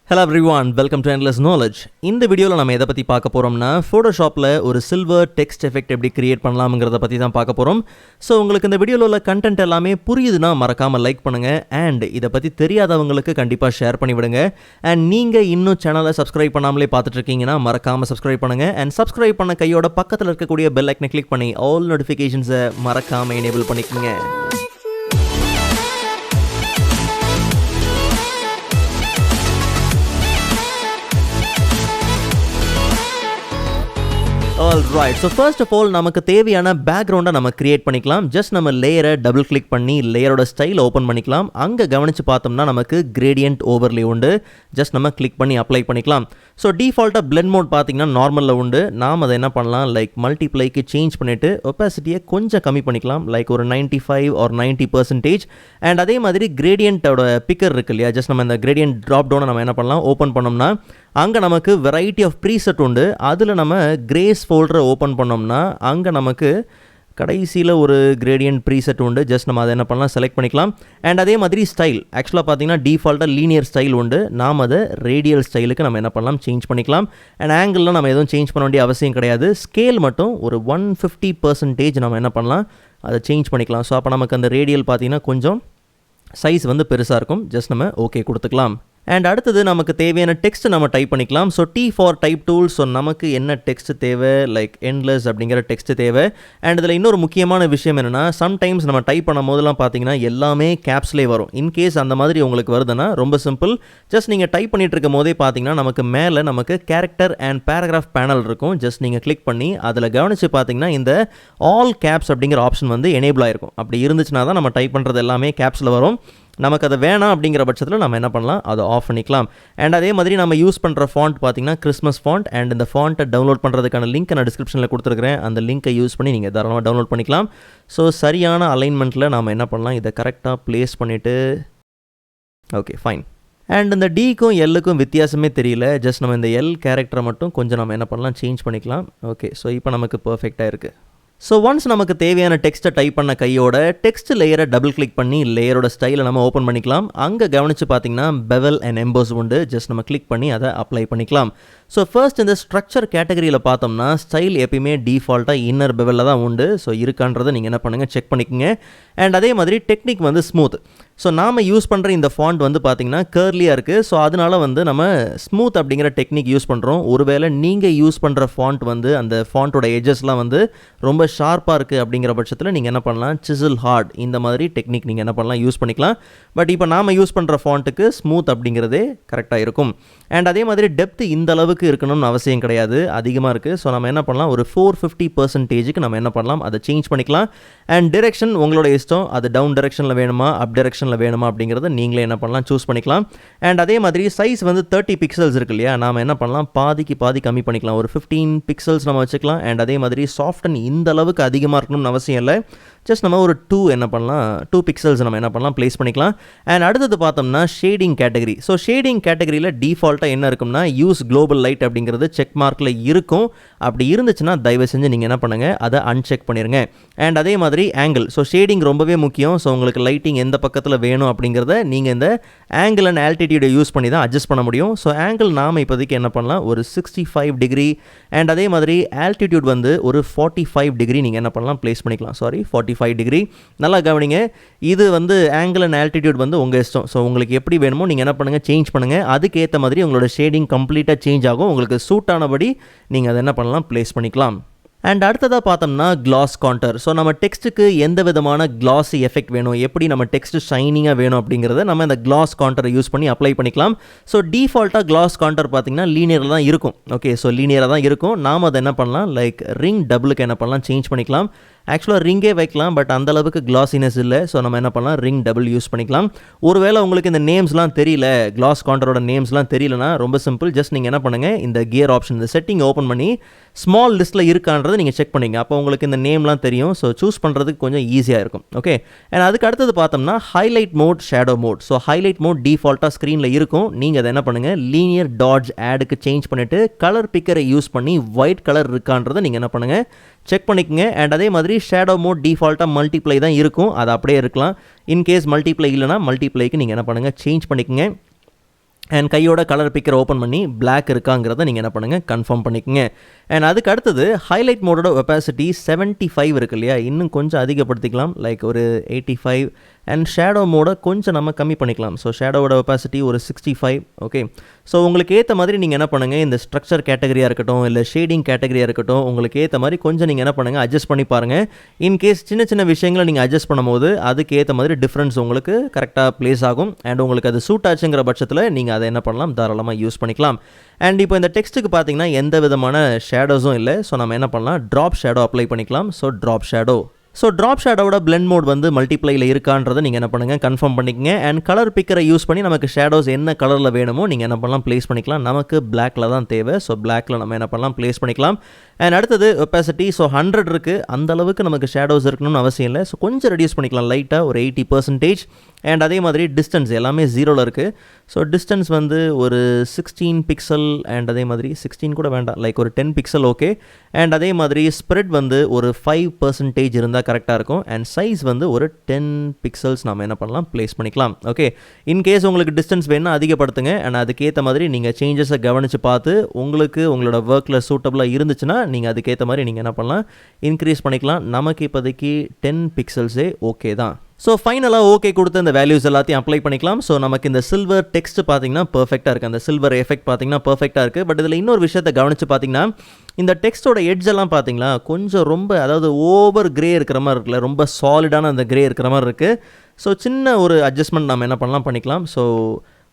Hello everyone, welcome to Endless Knowledge. இந்த வீடியோவில் நம்ம எதை பற்றி பார்க்க போகிறோம்னா ஃபோட்டோஷாப்பில் ஒரு சில்வர் டெக்ஸ்ட் எஃபெக்ட் எப்படி கிரியேட் பண்ணலாம்ங்கிறத பற்றி தான் பார்க்க போகிறோம். ஸோ உங்களுக்கு இந்த வீடியோவில் உள்ள கண்டென்ட் எல்லாமே புரியுதுன்னா மறக்காமல் லைக் பண்ணுங்கள் அண்ட் இதை பற்றி தெரியாதவங்களுக்கு கண்டிப்பாக ஷேர் பண்ணிவிடுங்க. அண்ட் நீங்கள் இன்னும் சேனலை சப்ஸ்கிரைப் பண்ணாமலே பார்த்துட்டு இருக்கீங்கன்னா மறக்காமல் சப்ஸ்கிரைப் பண்ணுங்கள். அண்ட் சப்ஸ்கிரைப் பண்ண கையோட பக்கத்தில் இருக்கக்கூடிய பெல் ஐக்கனை கிளிக் பண்ணி ஆல் நோட்டிஃபிகேஷன்ஸை மறக்காமல் எனேபிள் பண்ணிக்கோங்க. Alright, so first of all நமக்கு தேவையான பேக்ரவுண்டை நம்ம கிரியேட் பண்ணிக்கலாம். ஜஸ்ட் நம்ம லேயரை டபுள் கிளிக் பண்ணி லேயரோட ஸ்டைல் ஓப்பன் பண்ணிக்கலாம். அங்கே கவனித்து பார்த்தோம்னா நமக்கு கிரேடியன்ட் ஓவர்லே உண்டு. ஜஸ்ட் நம்ம கிளிக் பண்ணி அப்ளை பண்ணிக்கலாம். ஸோ டிஃபால்ட்டாக பிளெண்ட் மோட் பார்த்தீங்கன்னா நார்மலில் உண்டு. நாம் அதை என்ன பண்ணலாம், லைக் மல்டிப்ளைக்கு சேஞ்ச் பண்ணிவிட்டு ஒப்பாசிட்டியை கொஞ்சம் கம்மி பண்ணிக்கலாம், லைக் ஒரு 95 or 90%. அண்ட் அதே மாதிரி கிரேடியன்ட்டோட பிக்கர் இருக்கு இல்லையா, ஜஸ்ட் நம்ம இந்த கிரேடியன்ட் ட்ராப் டவுனை நம்ம என்ன பண்ணலாம், ஓப்பன் பண்ணோம்னா அங்கே நமக்கு வெரைட்டி ஆஃப் ப்ரீசெட் உண்டு. அதில் நம்ம கிரேஸ் ஃபோல்டரை ஓப்பன் பண்ணோம்னா அங்கே நமக்கு கடைசியில் ஒரு கிரேடியன்ட் ப்ரீசெட் உண்டு. ஜஸ்ட் நம்ம அதை என்ன பண்ணலாம், செலக்ட் பண்ணிக்கலாம். அண்ட் அதே மாதிரி ஸ்டைல் ஆக்சுவலாக பார்த்தீங்கன்னா டிஃபால்ட்டாக லீனியர் ஸ்டைல் உண்டு. நாம் அதை ரேடியல் ஸ்டைலுக்கு நம்ம என்ன பண்ணலாம், சேஞ்ச் பண்ணிக்கலாம். அண்ட் ஆங்கிளில் நம்ம எதுவும் சேஞ்ச் பண்ண வேண்டிய அவசியம் கிடையாது. ஸ்கேல் மட்டும் ஒரு 150% நம்ம என்ன பண்ணலாம், அதை சேஞ்ச் பண்ணிக்கலாம். ஸோ அப்போ நமக்கு அந்த ரேடியல் பார்த்தீங்கன்னா கொஞ்சம் சைஸ் வந்து பெருசாக இருக்கும். ஜஸ்ட் நம்ம ஓகே கொடுத்துக்கலாம். அண்ட் அடுத்தது நமக்கு தேவையான டெக்ஸ்ட் நம்ம டைப் பண்ணிக்கலாம். So T for type tool. So நமக்கு என்ன டெக்ஸ்ட் தேவை, லைக் எண்ட்லெஸ் அப்படிங்கிற டெக்ஸ்ட் தேவை. அண்ட் இதில் இன்னொரு முக்கியமான விஷயம் என்னென்னா, சம்டைம்ஸ் நம்ம டைப் பண்ணும் போதெல்லாம் பார்த்தீங்கன்னா எல்லாமே கேப்ஸ்லேயே வரும். இன்கேஸ் அந்த மாதிரி உங்களுக்கு வருதுன்னா ரொம்ப சிம்பிள். ஜஸ்ட் நீங்கள் டைப் பண்ணிட்டு இருக்கும் போதே பார்த்தீங்கன்னா நமக்கு மேலே நமக்கு கேரக்டர் அண்ட் பேராகிராஃப் பேனல் இருக்கும். ஜஸ்ட் நீங்கள் கிளிக் பண்ணி அதில் கவனித்து பார்த்தீங்கன்னா இந்த ஆல் கேப்ஸ் அப்படிங்கிற ஆப்ஷன் வந்து எனேபிள் ஆகிருக்கும். அப்படி இருந்துச்சுன்னா தான் நம்ம டைப் பண்ணுறது எல்லாமே கேப்ஸில் வரும். நமக்கு அதை வேணாம் அப்படிங்கிற பட்சத்தில் நம்ம என்ன பண்ணலாம், அதை ஆஃப் பண்ணிக்கலாம். அண்ட் அதே மாதிரி நம்ம யூஸ் பண்ணுற ஃபாண்ட் பார்த்தீங்கன்னா கிறிஸ்மஸ் ஃபாண்ட். அண்ட் இந்த ஃபாண்ட்டை டவுன்லோட் பண்ணுறதுக்கான லிங்க் நான் டிஸ்கிரிப்ஷனில் கொடுத்துருக்கிறேன். அந்த லிங்க்கை யூஸ் பண்ணி நீங்கள் தாராளமாக டவுன்லோட் பண்ணிக்கலாம். ஸோ சரியான அலைன்மெண்ட்டில் நம்ம என்ன பண்ணலாம், இதை கரெக்டாக ப்ளேஸ் பண்ணிவிட்டு ஓகே ஃபைன். அண்ட் இந்த டிக்கும் எல்லுக்கும் வித்தியாசமே தெரியல. ஜஸ்ட் நம்ம இந்த எல் கேரக்டரை மட்டும் கொஞ்சம் நம்ம என்ன பண்ணலாம், சேஞ்ச் பண்ணிக்கலாம். ஓகே, ஸோ இப்போ நமக்கு பர்ஃபெக்டாக இருக்குது. ஸோ ஒன்ஸ் நமக்கு தேவையான டெக்ஸ்ட்டை டைப் பண்ண கையோட டெக்ஸ்ட் லேயரை டபுள் கிளிக் பண்ணி லேயரோட ஸ்டைலை நம்ம ஓப்பன் பண்ணிக்கலாம். அங்கே கவனித்து பார்த்தீங்கன்னா பெவல் அண்ட் எம்போஸ் உண்டு. ஜஸ்ட் நம்ம கிளிக் பண்ணி அதை அப்ளை பண்ணிக்கலாம். ஸோ ஃபர்ஸ்ட் இந்த ஸ்ட்ரக்சர் கேட்டகரியில் பார்த்தோம்னா ஸ்டைல் எப்பயுமே டிஃபால்ட்டாக இன்னர் பெவலில் தான் உண்டு. ஸோ இருக்கான்றதை நீங்கள் என்ன பண்ணுங்கள், செக் பண்ணிக்கோங்க. அண்ட் அதே மாதிரி டெக்னிக் வந்து ஸ்மூத். ஸோ நாம் யூஸ் பண்ணுற இந்த ஃபாண்ட் வந்து பார்த்திங்கன்னா கர்லியாக இருக்குது. ஸோ அதனால் வந்து நம்ம ஸ்மூத் அப்படிங்கிற டெக்னிக் யூஸ் பண்ணுறோம். ஒருவேளை நீங்கள் யூஸ் பண்ணுற ஃபாண்ட் வந்து அந்த ஃபாண்ட்டோட எஜஸ்லாம் வந்து ரொம்ப ஷார்ப்பாக இருக்குது அப்படிங்கிற பட்சத்தில் நீங்கள் என்ன பண்ணலாம், சிசில் ஹார்ட் இந்த மாதிரி டெக்னிக் நீங்கள் என்ன பண்ணலாம், யூஸ் பண்ணிக்கலாம். பட் இப்போ நாம் யூஸ் பண்ணுற ஃபாண்ட்டுக்கு ஸ்மூத் அப்படிங்கிறதே கரெக்டாக இருக்கும். அண்ட் அதே மாதிரி டெப்த் இந்த அளவுக்கு இருக்கணும்னு அவசியம் கிடையாது, அதிகமாக இருக்குது. ஸோ நம்ம என்ன பண்ணலாம், ஒரு 450%க்கு நம்ம என்ன பண்ணலாம், அதை சேஞ்ச் பண்ணிக்கலாம். அண்ட் டிரெக்ஷன் உங்களோட இஷ்டம், அது டவுன் டிரெக்ஷனில் வேணுமா அப் டிரெக்ஷனில் வேணுமா அப்படிங்கிறத நீங்களே என்ன பண்ணலாம், சூஸ் பண்ணிக்கலாம். அண்ட் அதே மாதிரி சைஸ் வந்து 30 பிக்சல்ஸ் இருக்கு இல்லையா, நாம் என்ன பண்ணலாம், பாதிக்கு பாதி கம்மி பண்ணிக்கலாம். ஒரு 15 பிக்சல்ஸ் நம்ம வச்சுக்கலாம். அண்ட் அதே மாதிரி சாஃப்டன் இந்த அளவுக்கு அதிகமாக இருக்கணும்னு அவசியம் இல்லை. ஜஸ்ட் நம்ம ஒரு 2 என்ன பண்ணலாம், 2 பிக்சல்ஸ் நம்ம என்ன பண்ணலாம், ப்ளேஸ் பண்ணிக்கலாம். அண்ட் அடுத்தது பார்த்தோம்னா ஷேடிங் கேட்டகரி. ஸோ ஷேடிங் கேட்டகரியில் டிஃபால்ட்டாக என்ன இருக்கும்னா யூஸ் குளோபல் லைட் அப்படிங்கிறது செக் மார்க்கில் இருக்கும். அப்படி இருந்துச்சுன்னா தயவு செஞ்சு நீங்கள் என்ன பண்ணுங்கள், அதை அன்செக் பண்ணிடுங்க. அண்ட் அதே மாதிரி ஆங்கிள். ஸோ ஷேடிங் ரொம்பவே முக்கியம். ஸோ உங்களுக்கு லைட்டிங் எந்த பக்கத்தில் வேணும் அப்படிங்கிறத நீங்கள் இந்த ஆங்கிள் அண்ட் ஆல்டிடியூடை யூஸ் பண்ணி தான் அட்ஜஸ்ட் பண்ண முடியும். ஸோ ஆங்கிள் நாம் இப்போதைக்கு என்ன பண்ணலாம், ஒரு 65 டிகிரி. அண்ட் அதே மாதிரி ஆல்டிடியூட் வந்து ஒரு 45 டிகிரி நீங்கள் என்ன பண்ணலாம், ப்ளேஸ் பண்ணிக்கலாம். 45 டிகிரி. நல்லா கவனிங்க, இது வந்து ஆங்கிள் அண்ட் ஆல்டிடியூட் வந்து உங்கள் இஷ்டம். ஸோ உங்களுக்கு எப்படி வேணுமோ நீங்கள் என்ன பண்ணுங்கள், சேஞ்ச் பண்ணுங்கள். அதுக்கேற்ற மாதிரி உங்களோட ஷேடிங் கம்ப்ளீட்டாக சேஞ்ச் ஆகும். உங்களுக்கு சூட் ஆனபடி நீங்கள் அதை என்ன பண்ணலாம், ப்ளேஸ் பண்ணிக்கலாம். அண்ட் அடுத்ததாக பார்த்தோம்னா கிளாஸ் கான்டர். ஸோ நம்ம டெக்ஸ்ட்டுக்கு எந்த விதமான கிளாஸி எஃபெக்ட் வேணும், எப்படி நம்ம டெக்ஸ்ட் ஷைனிங்காக வேணும் அப்படிங்கிறத நம்ம இந்த கிளாஸ் கான்டரை யூஸ் பண்ணி அப்ளை பண்ணிக்கலாம். ஸோ டிஃபால்ட்டாக கிளாஸ் கான்டர் பார்த்தீங்கன்னா லீனியரில் தான் இருக்கும். ஓகே, ஸோ லீனியராக தான் இருக்கும். நாம் அதை என்ன பண்ணலாம், லைக் ரிங் டபுளுக்கு என்ன பண்ணலாம், சேஞ்ச் பண்ணிக்கலாம். ஆக்சுவலாக ரிங்கே வைக்கலாம், பட் அந்தளவுக்கு கிளாஸினஸ் இல்லை. ஸோ நம்ம என்ன பண்ணலாம், ரிங் டபுள் யூஸ் பண்ணிக்கலாம். ஒருவேளை உங்களுக்கு இந்த நேம்ஸ்லாம் தெரியல, கிளாஸ் கான்டரோட நேம்ஸ்லாம் தெரியலனா ரொம்ப சிம்பிள். ஜஸ்ட் நீங்கள் என்ன பண்ணுங்கள், இந்த கியர் ஆப்ஷன், இந்த செட்டிங் ஓப்பன் பண்ணி ஸ்மால் லிஸ்ட்டில் இருக்கான்றதை நீங்கள் செக் பண்ணிங்க. அப்போ உங்களுக்கு இந்த நேம்லாம் தெரியும். ஸோ சூஸ் பண்ணுறதுக்கு கொஞ்சம் ஈஸியாக இருக்கும். ஓகே, அண்ட் அதுக்கு அடுத்தது பார்த்தோம்னா highlight mode, shadow mode. So highlight mode டிஃபால்ட்டாக ஸ்க்ரீனில் இருக்கும். நீங்கள் அதை என்ன பண்ணுங்கள், லீனியர் டாட்ஜ் ஆடுக்கு சேஞ்ச் பண்ணிவிட்டு கலர் பிக்கரை யூஸ் பண்ணி ஒயிட் கலர் இருக்கான்றதை நீங்கள் என்ன பண்ணுங்கள், செக் பண்ணிக்கங்க. அண்ட் அதே மாதிரி ஷேடோ மோட் டிஃபால்ட்டாக மல்டிப்ளை தான் இருக்கும், அது அப்படியே இருக்கலாம். இன்கேஸ் மல்டிப்ளை இல்லைனா மல்டிப்ளைக்கு நீங்கள் என்ன பண்ணுங்கள், சேஞ்ச் பண்ணிக்கங்க. அண்ட் கையோட கலர் பிக்கர் ஓப்பன் பண்ணி பிளாக் இருக்காங்கிறத நீங்கள் என்ன பண்ணுங்கள் கன்ஃபார்ம் பண்ணிக்கோங்க. அண்ட் அதுக்கு அடுத்தது ஹைலைட் மோடோட ஒப்பாசிட்டி 75 இருக்கு இல்லையா, இன்னும் கொஞ்சம் அதிகப்படுத்திக்கலாம், லைக் ஒரு 85. அண்ட் ஷேடோ மோட கொஞ்சம் நம்ம கம்மி பண்ணிக்கலாம். ஸோ ஷேடோவோட ஒப்பாசிட்டி ஒரு 65. ஓகே, ஸோ உங்களுக்கு ஏற்ற மாதிரி நீங்கள் என்ன பண்ணுங்கள், இந்த ஸ்ட்ரக்சர் கேட்டகரியாக இருக்கட்டும் இல்லை ஷேடிங் கேட்டகரியாக இருக்கட்டும், உங்களுக்கு ஏற்ற மாதிரி கொஞ்சம் நீங்கள் என்ன பண்ணுங்கள் அட்ஜஸ்ட் பண்ணி பாருங்கள். இன்கேஸ் சின்ன சின்ன விஷயங்களை நீங்கள் அட்ஜஸ்ட் பண்ணும்போது அதுக்கு ஏற்ற மாதிரி டிஃப்ரென்ஸ் உங்களுக்கு கரெக்டாக ப்ளேஸ் ஆகும். அண்ட் உங்களுக்கு அது சூட் ஆச்சுங்கிற பட்சத்தில் நீங்கள் அதை என்ன பண்ணலாம், தாராளமாக யூஸ் பண்ணிக்கலாம். அண்ட் இப்போ இந்த டெக்ஸ்ட்டுக்கு பார்த்தீங்கன்னா எந்த விதமான ஷேடோஸும் இல்லை. ஸோ நம்ம என்ன பண்ணலாம், ட்ராப் ஷேடோ அப்ளை பண்ணிக்கலாம். So drop shadow. So drop ஷேடோட பிளெண்ட் மோட் வந்து மல்டிப்ளையில் இருக்கான்றதை நீங்கள் என்ன பண்ணுங்கள் கன்ஃபார்ம் பண்ணிக்கங்க. அண்ட் கலர் பிக்கரை யூஸ் பண்ணி நமக்கு ஷேடோஸ் என்ன கலரில் வேணுமோ நீங்கள் என்ன பண்ணலாம் ப்ளேஸ் பண்ணிக்கலாம். நமக்கு பிளாக்கில் தான் தேவை. ஸோ பிளாக்கில் நம்ம என்ன பண்ணலாம் ப்ளேஸ் பண்ணிக்கலாம். அண்ட் அடுத்தது ஒப்பாசிட்டி. ஸோ 100 இருக்குது, அந்த அளவுக்கு நமக்கு ஷேடோஸ் இருக்கணும்னு அவசியம் இல்லை. ஸோ கொஞ்சம் ரெடியூஸ் பண்ணிக்கலாம் லைட்டாக, ஒரு 80%. அண்ட் அதே மாதிரி டிஸ்டன்ஸ் எல்லாமே 0ல் இருக்குது. ஸோ டிஸ்டன்ஸ் வந்து ஒரு 16 பிக்சல். அண்ட் அதே மாதிரி 16 கூட வேண்டாம், லைக் ஒரு 10 பிக்சல் ஓகே. அண்ட் அதே மாதிரி ஸ்ப்ரெட் வந்து ஒரு 5% இருந்தால் கரெக்டாக இருக்கும். அண்ட் சைஸ் வந்து ஒரு 10 பிக்சல்ஸ் நம்ம என்ன பண்ணலாம் ப்ளேஸ் பண்ணிக்கலாம். ஓகே, இன்கேஸ் உங்களுக்கு டிஸ்டன்ஸ் வேணும்னா அதிகப்படுத்துங்க. அண்ட் அதுக்கேற்ற மாதிரி நீங்கள் சேஞ்சஸை கவனித்து பார்த்து உங்களுக்கு உங்களோட ஒர்க்கில் சூட்டபுளாக இருந்துச்சுன்னா நீங்கள் அதுக்கேற்ற மாதிரி நீங்கள் என்ன பண்ணலாம், இன்க்ரீஸ் பண்ணிக்கலாம். நமக்கு இப்போதைக்கு 10 பிக்சல்ஸே ஓகே தான். ஸோ ஃபைனலாக ஓகே கொடுத்து இந்த வேல்யூஸ் எல்லாத்தையும் அப்ளை பண்ணிக்கலாம். ஸோ நமக்கு இந்த சில்வர் டெக்ஸ்ட் பார்த்தீங்கன்னா பர்ஃபெக்டாக இருக்குது, அந்த சில்வர் எஃபெக்ட் பார்த்தீங்கன்னா பர்ஃபெக்டாக இருக்குது. பட் இதில் இன்னொரு விஷயத்தை கவனித்து பார்த்தீங்கன்னா இந்த டெக்ஸ்ட்டோட எட்ஜ் எல்லாம் பார்த்தீங்களா கொஞ்சம் ரொம்ப, அதாவது ஓவர் கிரே இருக்கிற மாதிரி இருக்குல்ல, ரொம்ப சாலிடான அந்த கிரே இருக்கிற மாதிரி இருக்குது. ஸோ சின்ன ஒரு அட்ஜஸ்ட்மெண்ட் நம்ம என்ன பண்ணலாம் பண்ணிக்கலாம். ஸோ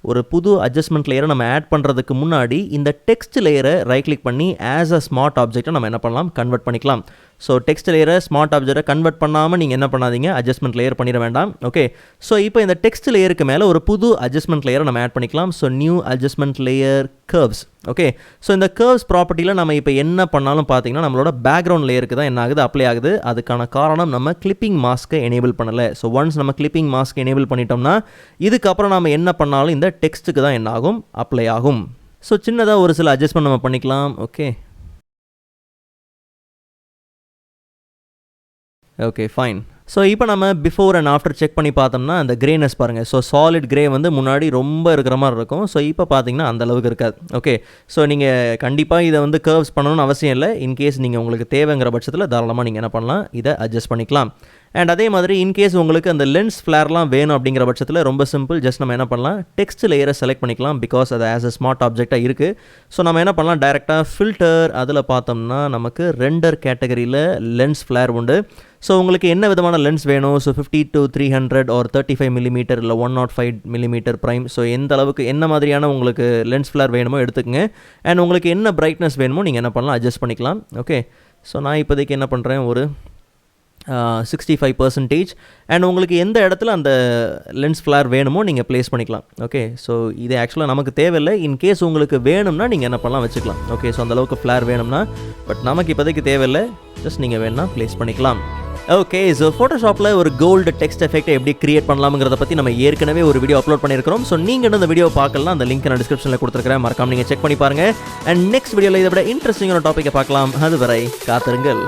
ஒரு புது அட்ஜஸ்ட்மெண்ட் லேயரை நம்ம ஆட் பண்ணுறதுக்கு முன்னாடி இந்த டெக்ஸ்ட் லேயரை ரைட் கிளிக் பண்ணி ஆஸ் அ ஸ்மார்ட் ஆப்ஜெக்ட்டை நம்ம என்ன பண்ணலாம் கன்வெர்ட் பண்ணிக்கலாம். ஸோ டெக்ஸ்ட் லேயரை ஸ்மார்ட் ஆப்ஜெக்டை கன்வெர்ட் பண்ணாமல் நீங்கள் என்ன பண்ணாதீங்க, அட்ஜஸ்ட்மெண்ட் லேயர் பண்ணிட வேண்டாம். ஓகே, ஸோ இப்போ இந்த டெக்ஸ்ட் லேயருக்கு மேலே ஒரு புது அட்ஜஸ்ட்மெண்ட் லேயரை நம்ம ஆட் பண்ணிக்கலாம். So new adjustment layer curves. Okay, so இந்த கர்வ்ஸ் ப்ராப்பர்ட்டியில் நம்ம இப்போ என்ன பண்ணாலும் பார்த்தீங்கன்னா நம்மளோட பேக்ரவுண்ட் லேயருக்கு தான் என்ன ஆகுது, அப்ளை ஆகுது. அதுக்கான காரணம் நம்ம கிளிப்பிங் மாஸ்க்கை எனேபிள் பண்ணலை. ஸோ ஒன்ஸ் நம்ம கிளிப்பிங் மாஸ்க் எனேபிள் பண்ணிட்டோம்னா இதுக்கப்புறம் நம்ம என்ன பண்ணாலும் இந்த டெக்ஸ்ட்டுக்கு தான் என்ன ஆகும், அப்ளை ஆகும். ஸோ சின்னதாக ஒரு சில அட்ஜஸ்ட்மெண்ட் நம்ம பண்ணிக்கலாம். Okay fine. ஸோ இப்போ நம்ம பிஃபோர் அண்ட் ஆஃப்டர் செக் பண்ணி பார்த்தோம்னா அந்த கிரேனஸ் பாருங்கள். ஸோ சாலிட் கிரே வந்து முன்னாடி ரொம்ப இருக்கிற மாதிரி இருக்கும். ஸோ இப்போ பார்த்தீங்கன்னா அந்தளவுக்கு இருக்காது. ஓகே, ஸோ நீங்கள் கண்டிப்பாக இதை வந்து கர்வ்ஸ் பண்ணணும்னு அவசியம் இல்லை. இன்கேஸ் நீங்கள் உங்களுக்கு தேவைங்கிற பட்சத்தில் தாராளமாக நீங்கள் என்ன பண்ணலாம், இதை அட்ஜஸ்ட் பண்ணிக்கலாம். அண்ட் அதே மாதிரி இன்கேஸ் உங்களுக்கு அந்த லென்ஸ் ஃப்ளேர்லாம் வேணும் அப்படிங்கிற பட்சத்தில் ரொம்ப சிம்பிள், ஜஸ்ட் நம்ம என்ன பண்ணலாம், டெக்ஸ்ட் லேயரை செலக்ட் பண்ணிக்கலாம். பிகாஸ் அது ஆஸ் அ ஸ்மார்ட் ஆப்ஜெக்டாக இருக்குது. ஸோ நம்ம என்ன பண்ணலாம், டைரெக்டாக ஃபில்டர் அதில் பார்த்தோம்னா நமக்கு ரெண்டர் கேட்டகரியில் லென்ஸ் ஃப்ளேர் உண்டு. ஸோ உங்களுக்கு என்ன விதமான லென்ஸ் வேணும், ஸோ 50 to 300 or 35 mm இல்லை 105 mm ப்ரைம். ஸோ எந்த அளவுக்கு என்ன மாதிரியான உங்களுக்கு லென்ஸ் ஃப்ளேர் வேணுமோ எடுத்துக்கங்க. அண்ட் உங்களுக்கு என்ன பிரைட்னஸ் வேணுமோ நீங்கள் என்ன பண்ணலாம், அட்ஜஸ்ட் பண்ணிக்கலாம். ஓகே, ஸோ நான் இப்போதைக்கு என்ன பண்ணுறேன், ஒரு 65%. அண்ட் உங்களுக்கு எந்த இடத்துல அந்த லென்ஸ் ஃப்ளேர் வேணுமோ நீங்கள் ப்ளேஸ் பண்ணிக்கலாம். ஓகே, ஸோ இது ஆக்சுவலாக நமக்கு தேவையில்லை. இன்கேஸ் உங்களுக்கு வேணும்னா நீங்கள் என்ன பண்ணலாம் வச்சுக்கலாம். ஓகே, ஸோ அந்தளவுக்கு ஃப்ளேர் வேணும்னா, பட் நமக்கு இப்போதைக்கு தேவையில்லை, ஜஸ்ட் நீங்கள் வேணும்னா ப்ளேஸ் பண்ணிக்கலாம். ஓகே, ஸோ ஃபோட்டோஷாப்பில் ஒரு கோல்டு டெக்ஸ்ட் எஃபெக்ட்டை எப்படி கிரியேட் பண்ணலாம்ங்கிறத பற்றி நம்ம ஏற்கனவே ஒரு வீடியோ அப்லோட் பண்ணியிருக்கிறோம். ஸோ நீங்கள் இன்னும் இந்த வீடியோ பார்க்கலாம், அந்த லிங்க் நான் டிஸ்கிரிப்ஷனில் கொடுத்துருக்கிறேன், மறக்காம நீங்கள் செக் பண்ணி பாருங்கள். அண்ட் நெக்ஸ்ட் வீடியோவில் இதை விட இன்ட்ரெஸ்டிங்கான டாப்பிக்கை பார்க்கலாம். அதுவரை காத்திருங்கள்.